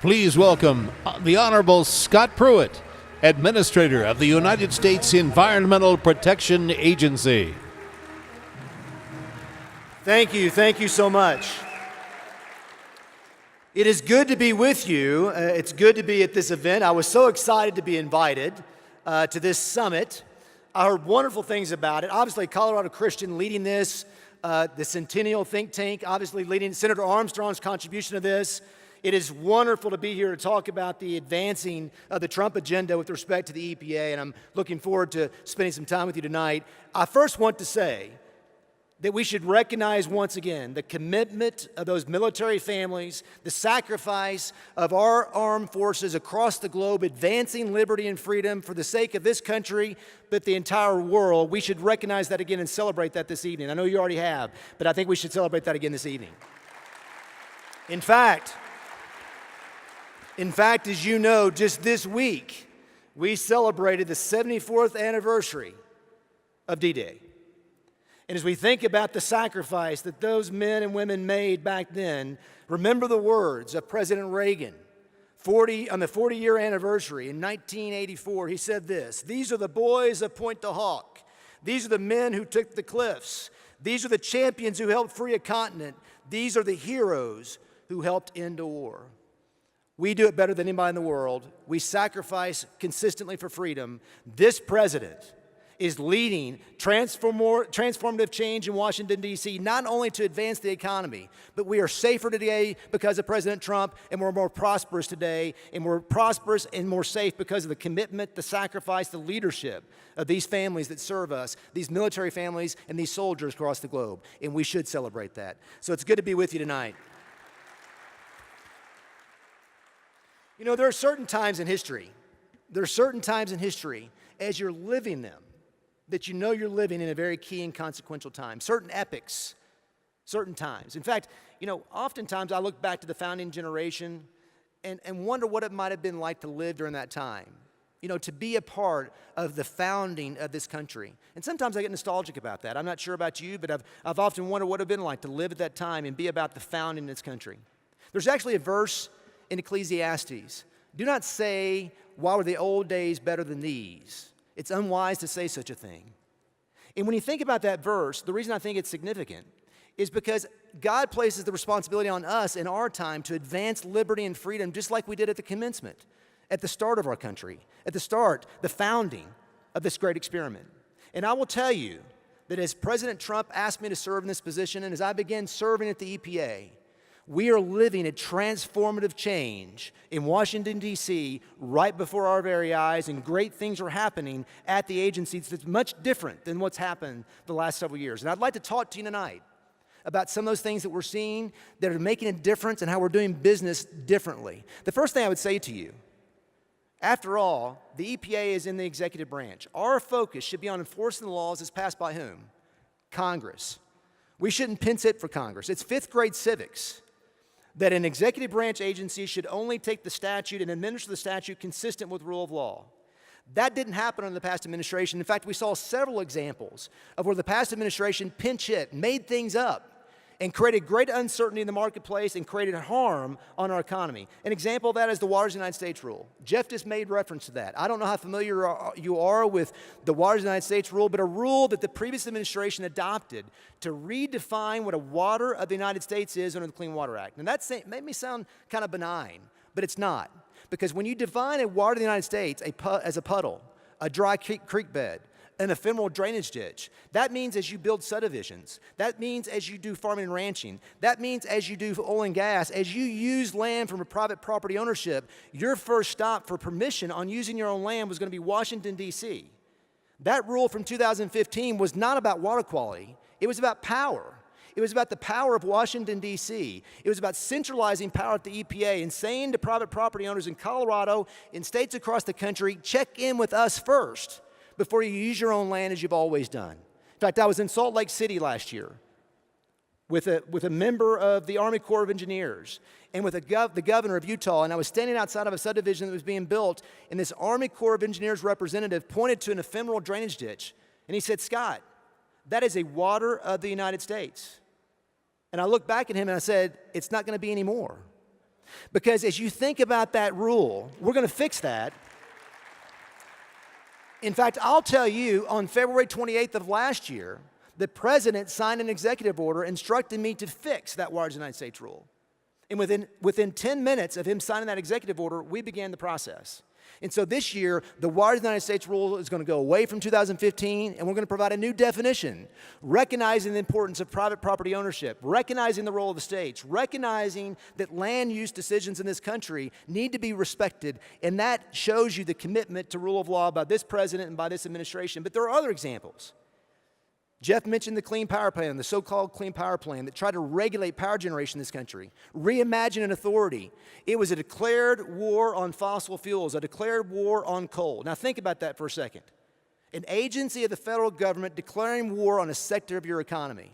Please welcome the Honorable Scott Pruitt, Administrator of the United States Environmental Protection Agency. Thank you so much. It is good to be with you. It's good to be at this event. I was so excited to be invited to this summit. I heard wonderful things about it. Obviously, Colorado Christian leading this, the Centennial think tank, obviously leading Senator Armstrong's contribution to this. It is wonderful to be here to talk about the advancing of the Trump agenda with respect to the EPA, and I'm looking forward to spending some time with you tonight. I first want to say that we should recognize once again the commitment of those military families, the sacrifice of our armed forces across the globe, advancing liberty and freedom for the sake of this country, but the entire world. We should recognize that again and celebrate that this evening. I know you already have, but I think we should celebrate that again this evening. In fact, as you know, just this week, we celebrated the 74th anniversary of D-Day. And as we think about the sacrifice that those men and women made back then, remember the words of President Reagan on the 40-year anniversary in 1984. He said this: "These are the boys of Point du Hoc. These are the men who took the cliffs. These are the champions who helped free a continent. These are the heroes who helped end a war." We do it better than anybody in the world. We sacrifice consistently for freedom. This president is leading transformative change in Washington, D.C., not only to advance the economy, but we are safer today because of President Trump, and we're more prosperous today, and we're prosperous and more safe because of the commitment, the sacrifice, the leadership of these families that serve us, these military families and these soldiers across the globe, and we should celebrate that. So it's good to be with you tonight. You know, there are certain times in history, as you're living them, that you know you're living in a very key and consequential time. Certain epics, certain times. In fact, you know, oftentimes I look back to the founding generation and wonder what it might have been like to live during that time. You know, to be a part of the founding of this country. And sometimes I get nostalgic about that. I'm not sure about you, but I've often wondered what it would have been like to live at that time and be about the founding of this country. There's actually a verse in Ecclesiastes: "Do not say, why were the old days better than these? It's unwise to say such a thing." And when you think about that verse, the reason I think it's significant is because God places the responsibility on us in our time to advance liberty and freedom, just like we did at the commencement, at the start of our country, the founding of this great experiment. And I will tell you that as President Trump asked me to serve in this position, and as I began serving at the EPA, we are living a transformative change in Washington, D.C. right before our very eyes, and great things are happening at the agency that's much different than what's happened the last several years. And I'd like to talk to you tonight about some of those things that we're seeing that are making a difference and how we're doing business differently. The first thing I would say to you, after all, the EPA is in the executive branch. Our focus should be on enforcing the laws as passed by whom? Congress. We shouldn't pinch it for Congress. It's fifth grade civics that an executive branch agency should only take the statute and administer the statute consistent with rule of law. That didn't happen under the past administration. In fact, we saw several examples of where the past administration pinch hit, made things up, and created great uncertainty in the marketplace and created harm on our economy. An example of that is the Waters of the United States rule. Jeff just made reference to that. I don't know how familiar you are with the Waters of the United States rule, but a rule that the previous administration adopted to redefine what a water of the United States is under the Clean Water Act. And that made me sound kind of benign, but it's not. Because when you define a water of the United States as a puddle, a dry creek bed, an ephemeral drainage ditch, that means as you build subdivisions, that means as you do farming and ranching, that means as you do oil and gas, as you use land from a private property ownership, your first stop for permission on using your own land was going to be Washington, D.C. That rule from 2015 was not about water quality. It was about power. It was about the power of Washington, D.C. It was about centralizing power at the EPA and saying to private property owners in Colorado, in states across the country, check in with us first before you use your own land as you've always done. In fact, I was in Salt Lake City last year with a member of the Army Corps of Engineers and with the governor of Utah, and I was standing outside of a subdivision that was being built, and this Army Corps of Engineers representative pointed to an ephemeral drainage ditch, and he said, "Scott, that is a water of the United States." And I looked back at him and I said, "It's not going to be anymore." Because as you think about that rule, we're going to fix that. In fact, I'll tell you, on February 28th of last year, the president signed an executive order instructing me to fix that Wires of the United States rule. And within 10 minutes of him signing that executive order, we began the process. And so this year, the Wires of the United States rule is going to go away from 2015, and we're going to provide a new definition, recognizing the importance of private property ownership, recognizing the role of the states, recognizing that land use decisions in this country need to be respected, and that shows you the commitment to rule of law by this president and by this administration. But there are other examples. Jeff mentioned the Clean Power Plan, the so-called Clean Power Plan that tried to regulate power generation in this country, reimagine an authority. It was a declared war on fossil fuels, a declared war on coal. Now think about that for a second. An agency of the federal government declaring war on a sector of your economy.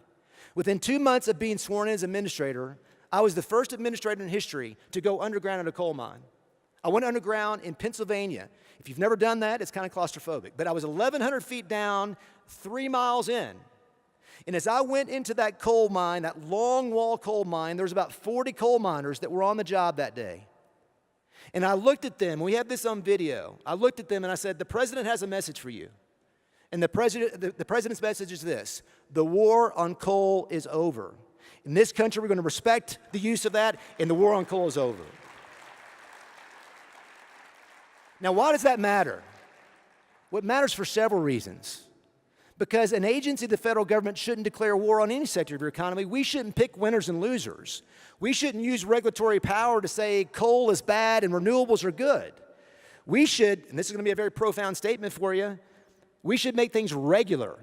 Within 2 months of being sworn in as administrator, I was the first administrator in history to go underground at a coal mine. I went underground in Pennsylvania. If you've never done that, it's kind of claustrophobic. But I was 1,100 feet down, 3 miles in. And as I went into that coal mine, that long wall coal mine, there was about 40 coal miners that were on the job that day. And I looked at them. We have this on video. I looked at them and I said, the president has a message for you. And the president's message is this: the war on coal is over. In this country, we're going to respect the use of that, and the war on coal is over. Now, why does that matter? Well, it matters for several reasons. Because an agency of the federal government shouldn't declare war on any sector of your economy. We shouldn't pick winners and losers. We shouldn't use regulatory power to say coal is bad and renewables are good. We should, and this is going to be a very profound statement for you, we should make things regular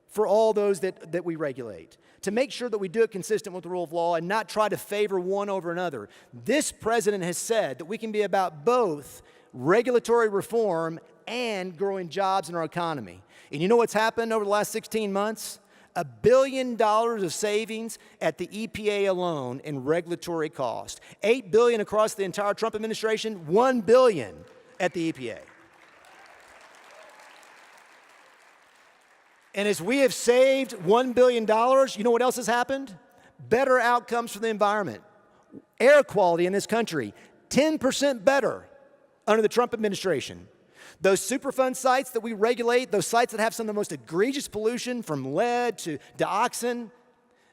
for all those that we regulate, to make sure that we do it consistent with the rule of law and not try to favor one over another. This president has said that we can be about both regulatory reform and growing jobs in our economy. And you know what's happened over the last 16 months? $1 billion of savings at the EPA alone in regulatory cost. $8 billion across the entire Trump administration, $1 billion at the EPA. And as we have saved $1 billion, you know what else has happened? Better outcomes for the environment. Air quality in this country, 10% better under the Trump administration. Those Superfund sites that we regulate, those sites that have some of the most egregious pollution from lead to dioxin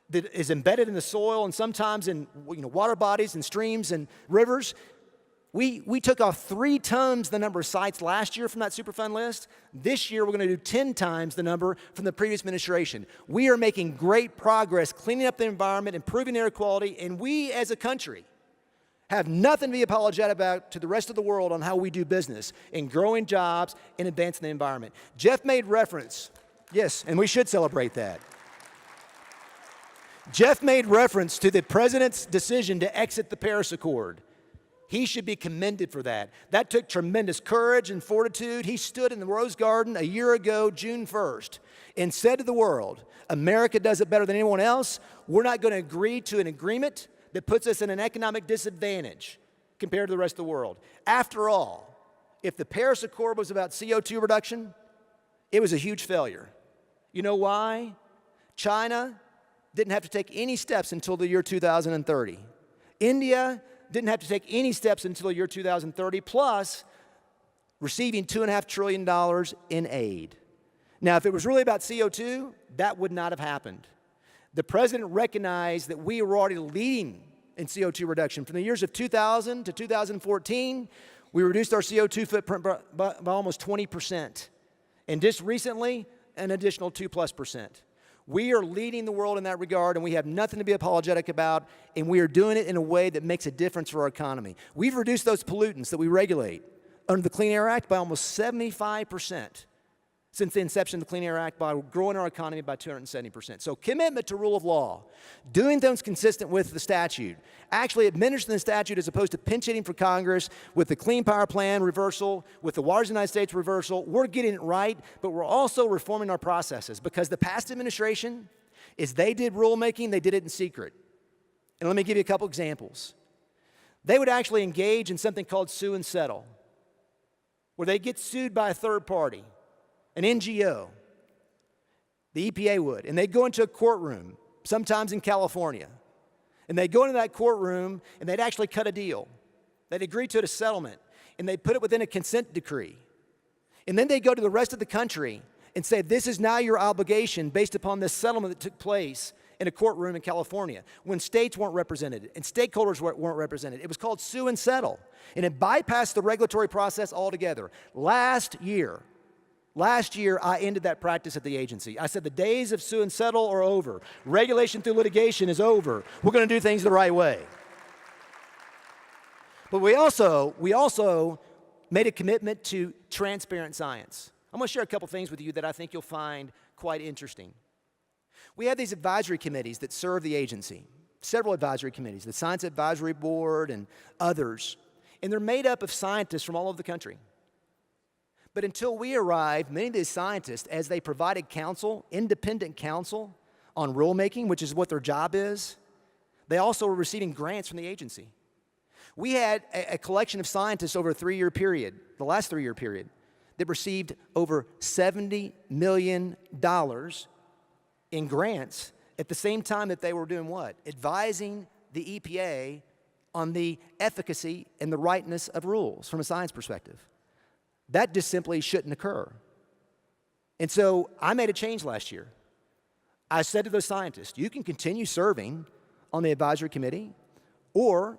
that is embedded in the soil and sometimes in water bodies and streams and rivers, we took off 3 times the number of sites last year from that Superfund list. This year, we're going to do 10 times the number from the previous administration. We are making great progress cleaning up the environment, improving air quality, and we as a country have nothing to be apologetic about to the rest of the world on how we do business in growing jobs and advancing the environment. Jeff made reference, yes, and we should celebrate that. Jeff made reference to the president's decision to exit the Paris Accord. He should be commended for that. That took tremendous courage and fortitude. He stood in the Rose Garden a year ago, June 1st, and said to the world, America does it better than anyone else. We're not going to agree to an agreement that puts us in an economic disadvantage compared to the rest of the world. After all, if the Paris Accord was about CO2 reduction, it was a huge failure. You know why? China didn't have to take any steps until the year 2030. India didn't have to take any steps until the year 2030, plus receiving $2.5 trillion in aid. Now, if it was really about CO2, that would not have happened. The president recognized that we were already leading in CO2 reduction. From the years of 2000 to 2014, we reduced our CO2 footprint by almost 20%. And just recently, an additional 2+%. We are leading the world in that regard, and we have nothing to be apologetic about, and we are doing it in a way that makes a difference for our economy. We've reduced those pollutants that we regulate under the Clean Air Act by almost 75%. Since the inception of the Clean Air Act, by growing our economy by 270%. So commitment to rule of law, doing things consistent with the statute, actually administering the statute as opposed to pinch hitting for Congress with the Clean Power Plan reversal, with the Wires of the United States reversal. We're getting it right, but we're also reforming our processes because the past administration, as they did rulemaking, they did it in secret. And let me give you a couple examples. They would actually engage in something called sue and settle, where they get sued by a third party. An NGO, the EPA would, and they'd go into a courtroom, sometimes in California, And they'd go into that courtroom and they'd actually cut a deal. They'd agree to a settlement and they'd put it within a consent decree. And then they'd go to the rest of the country and say, this is now your obligation based upon this settlement that took place in a courtroom in California when states weren't represented and stakeholders weren't represented. It was called sue and settle. And it bypassed the regulatory process altogether. Last year, I ended that practice at the agency. I said the days of sue and settle are over. Regulation through litigation is over. We're going to do things the right way. But we also made a commitment to transparent science. I'm going to share a couple things with you that I think you'll find quite interesting. We have these advisory committees that serve the agency, several advisory committees, the Science Advisory Board and others, and they're made up of scientists from all over the country. But until we arrived, many of these scientists, as they provided counsel, independent counsel on rulemaking, which is what their job is, they also were receiving grants from the agency. We had a collection of scientists over a 3-year period, the last 3-year period, that received over $70 million in grants at the same time that they were doing what? Advising the EPA on the efficacy and the rightness of rules from a science perspective. That just simply shouldn't occur. And so I made a change last year. I said to those scientists, you can continue serving on the advisory committee, or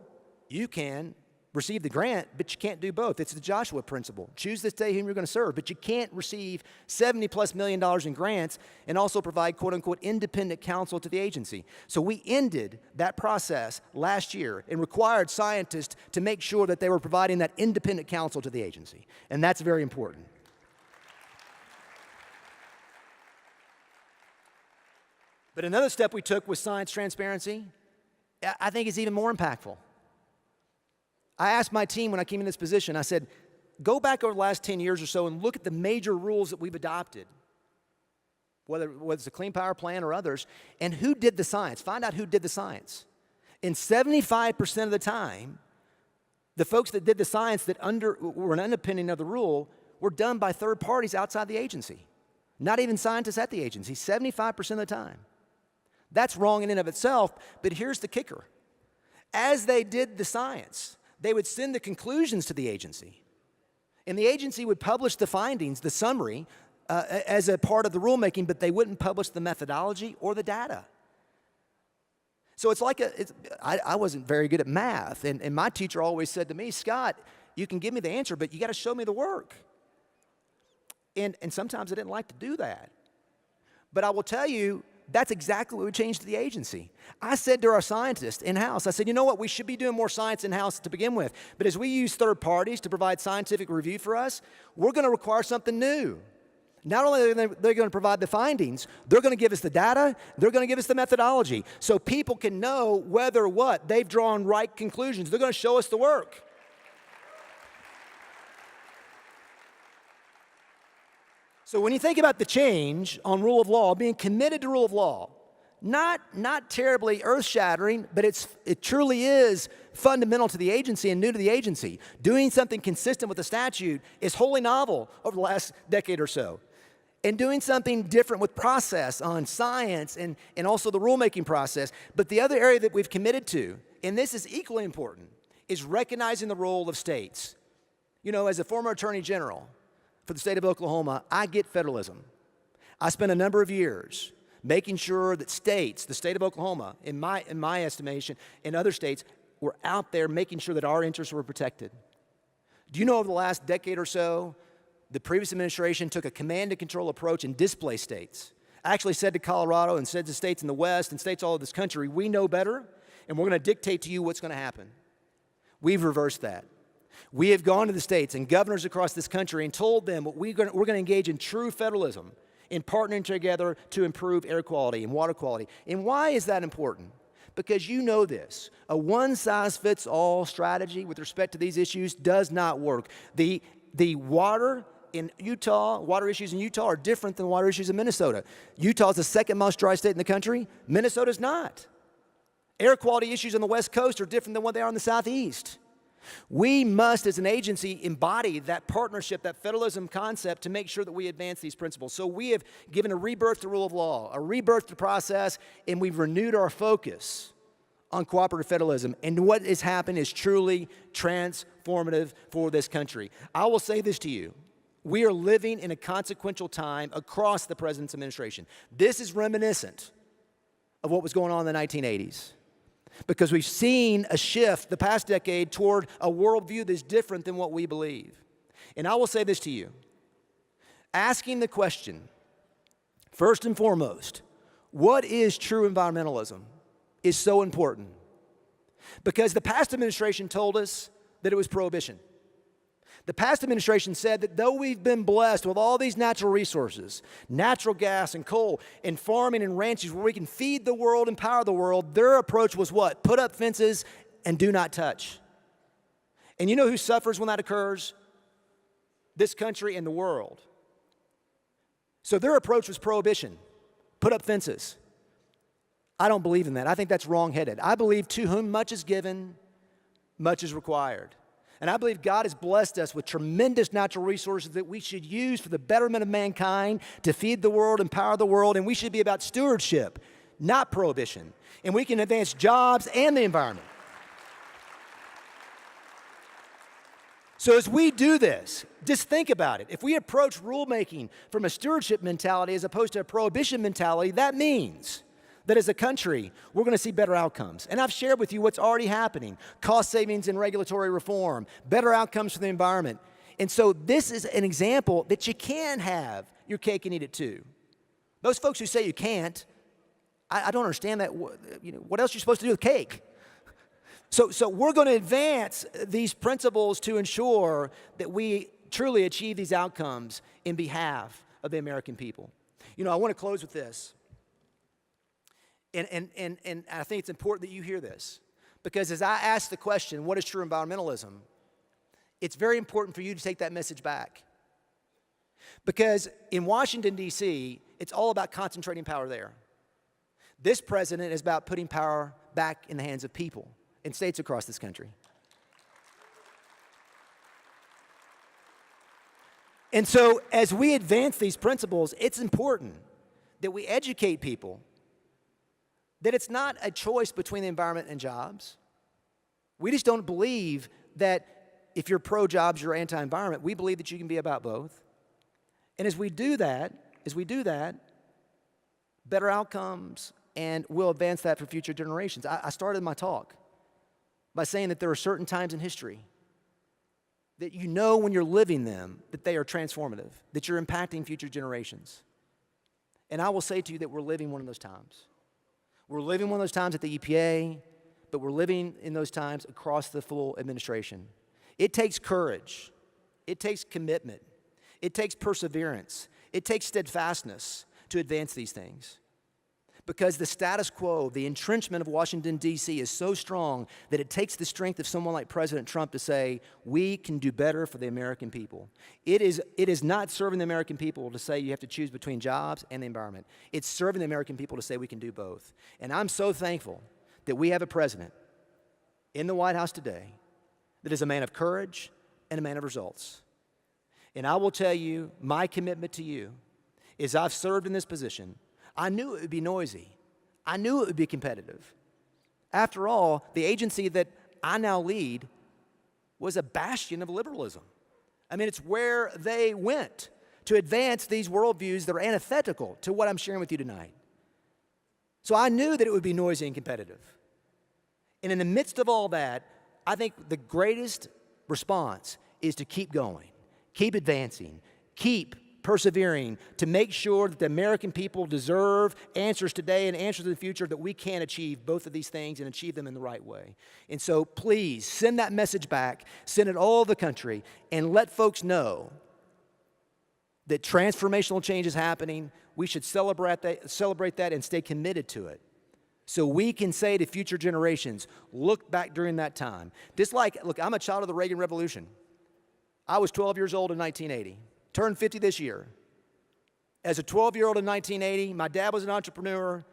you can receive the grant, but you can't do both. It's the Joshua principle. Choose this day whom you're going to serve, but you can't receive $70+ million in grants and also provide quote-unquote independent counsel to the agency. So we ended that process last year and required scientists to make sure that they were providing that independent counsel to the agency, and that's very important. But another step we took with science transparency, I think is even more impactful. I asked my team when I came in this position, I said, go back over the last 10 years or so and look at the major rules that we've adopted, whether it's the Clean Power Plan or others, and who did the science. Find out who did the science. And 75% of the time, the folks that did the science that were an underpinning of the rule were done by third parties outside the agency, not even scientists at the agency, 75% of the time. That's wrong in and of itself, but here's the kicker. As they did the science, they would send the conclusions to the agency. And the agency would publish the findings, the summary, as a part of the rulemaking, but they wouldn't publish the methodology or the data. So it's like I wasn't very good at math, and my teacher always said to me, Scott, you can give me the answer, but you got to show me the work. And sometimes I didn't like to do that. But I will tell you, that's exactly what we changed to the agency. I said to our scientists in-house, I said, you know what, we should be doing more science in-house to begin with. But as we use third parties to provide scientific review for us, we're going to require something new. Not only are they going to provide the findings, they're going to give us the data, they're going to give us the methodology, so people can know whether what they've drawn right conclusions. They're going to show us the work. So when you think about the change on rule of law, being committed to rule of law, not terribly earth-shattering, but it truly is fundamental to the agency and new to the agency. Doing something consistent with the statute is wholly novel over the last decade or so. And doing something different with process on science and also the rulemaking process. But the other area that we've committed to, and this is equally important, is recognizing the role of states. You know, as a former attorney general for the state of Oklahoma, I get federalism. I spent a number of years making sure that states, the state of Oklahoma, in my estimation, and other states, were out there making sure that our interests were protected. Do you know over the last decade or so, the previous administration took a command and control approach and displaced states? I actually said to Colorado and said to states in the West and states all over this country, we know better, and we're going to dictate to you what's going to happen. We've reversed that. We have gone to the states and governors across this country and told them we're going to engage in true federalism, in partnering together to improve air quality and water quality. And why is that important? Because you know this. A one-size-fits-all strategy with respect to these issues does not work. The water in Utah, water issues in Utah are different than water issues in Minnesota. Utah is the second most dry state in the country. Minnesota's not. Air quality issues on the West Coast are different than what they are in the Southeast. We must, as an agency, embody that partnership, that federalism concept to make sure that we advance these principles. So we have given a rebirth to rule of law, a rebirth to process, and we've renewed our focus on cooperative federalism. And what has happened is truly transformative for this country. I will say this to you. We are living in a consequential time across the president's administration. This is reminiscent of what was going on in the 1980s. Because we've seen a shift the past decade toward a worldview that's different than what we believe. And I will say this to you. Asking the question, first and foremost, what is true environmentalism, is so important. Because the past administration told us that it was prohibition. The past administration said that though we've been blessed with all these natural resources, natural gas and coal, and farming and ranches where we can feed the world and power the world, their approach was what? Put up fences and do not touch. And you know who suffers when that occurs? This country and the world. So their approach was prohibition. Put up fences. I don't believe in that. I think that's wrong-headed. I believe to whom much is given, much is required. And I believe God has blessed us with tremendous natural resources that we should use for the betterment of mankind, to feed the world, empower the world, and we should be about stewardship, not prohibition. And we can advance jobs and the environment. So as we do this, just think about it. If we approach rulemaking from a stewardship mentality as opposed to a prohibition mentality, that means that as a country, we're going to see better outcomes. And I've shared with you what's already happening. Cost savings and regulatory reform, better outcomes for the environment. And so this is an example that you can have your cake and eat it too. Those folks who say you can't, I don't understand that. You know, what else are you supposed to do with cake? So we're going to advance these principles to ensure that we truly achieve these outcomes in behalf of the American people. You know, I want to close with this. And I think it's important that you hear this. Because as I ask the question, what is true environmentalism? It's very important for you to take that message back. Because in Washington, D.C., it's all about concentrating power there. This president is about putting power back in the hands of people in states across this country. And so as we advance these principles, it's important that we educate people that it's not a choice between the environment and jobs. We just don't believe that if you're pro-jobs, you're anti-environment. We believe that you can be about both. And as we do that, better outcomes, and we'll advance that for future generations. I started my talk by saying that there are certain times in history that you know when you're living them that they are transformative, that you're impacting future generations. And I will say to you that we're living one of those times. We're living one of those times at the EPA, but we're living in those times across the full administration. It takes courage. It takes commitment. It takes perseverance. It takes steadfastness to advance these things. Because the status quo, the entrenchment of Washington, D.C. is so strong that it takes the strength of someone like President Trump to say, we can do better for the American people. It is not serving the American people to say you have to choose between jobs and the environment. It's serving the American people to say we can do both. And I'm so thankful that we have a president in the White House today that is a man of courage and a man of results. And I will tell you, my commitment to you is I've served in this position. I knew it would be noisy. I knew it would be competitive. After all, the agency that I now lead was a bastion of liberalism. I mean, it's where they went to advance these worldviews that are antithetical to what I'm sharing with you tonight. So I knew that it would be noisy and competitive. And in the midst of all that, I think the greatest response is to keep going, keep advancing, keep persevering to make sure that the American people deserve answers today and answers in the future, that we can achieve both of these things and achieve them in the right way. And so please send that message back, send it all over the country, and let folks know that transformational change is happening. We should celebrate that and stay committed to it. So we can say to future generations, look back during that time. Look, I'm a child of the Reagan Revolution. I was 12 years old in 1980. Turned 50 this year. As a 12-year-old in 1980, my dad was an entrepreneur.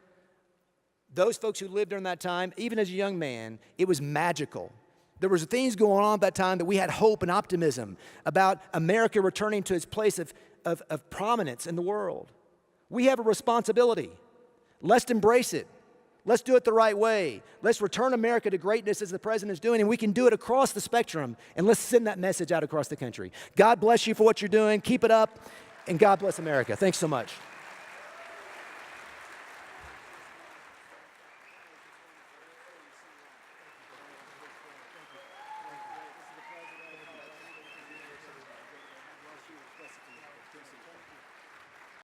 Those folks who lived during that time, even as a young man, it was magical. There was things going on at that time that we had hope and optimism about America returning to its place of prominence in the world. We have a responsibility. Let's embrace it. Let's do it the right way. Let's return America to greatness as the president is doing, and we can do it across the spectrum. And let's send that message out across the country. God bless you for what you're doing. Keep it up, and God bless America. Thanks so much.